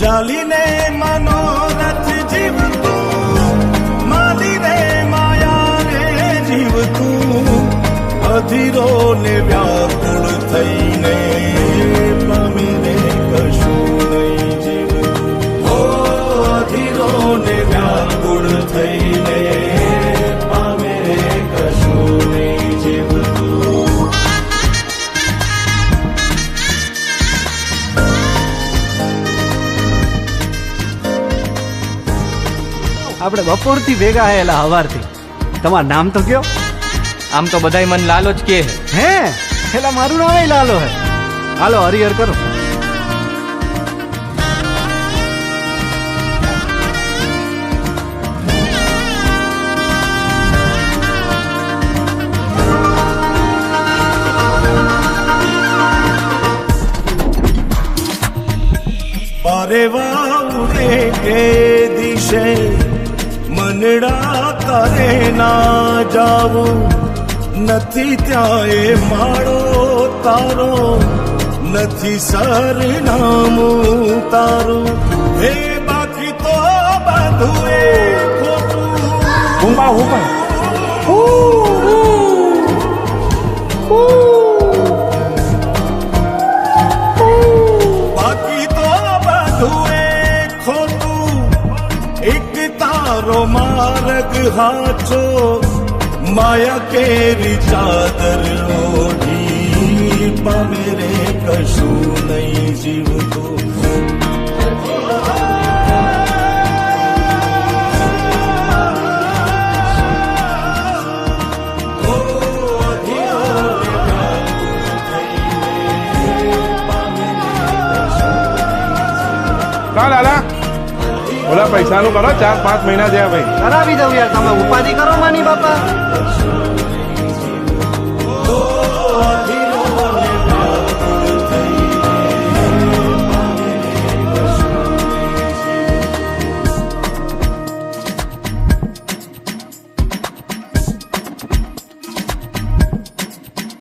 ચાલીને મનોરથ જીવતું, માલીને માયા રે જીવતું, અધીરો ને વ્યાકુળ થઈને પામે રે કશું નહીં જીવતું. હો અધીરો ને વ્યાકુળ થઈને પામે રે કશું નહીં જીવતું. આપણે બપોરથી ભેગા આયેલા હવારથી. તમારું નામ તો કયો? આમ તો બધાય મન લાલો જ કે હે પેલા મારું નામ લાલો હે. હાલો હરિહર કરો. બારે વાઉરે કે દિશે મનડા કરે ના જાવું, નથી ત્યાં એ માળો તારો, નથી સરનામું તારું. હે બાકી તો બધું એ ખોટું. બાકી તો બધું એ ખોટું, એક તારો માર્ગ હાચો, માયા કેરી ચાદર ઓઢી પામે રે કશું નહીં જીવતું. લાલા ઓલા પૈસાનું કરો, 4-5 મહિના થયા ભાઈ. કરાવી દઉં યાર, તમે ઉપાધિ કરો માની બાપા.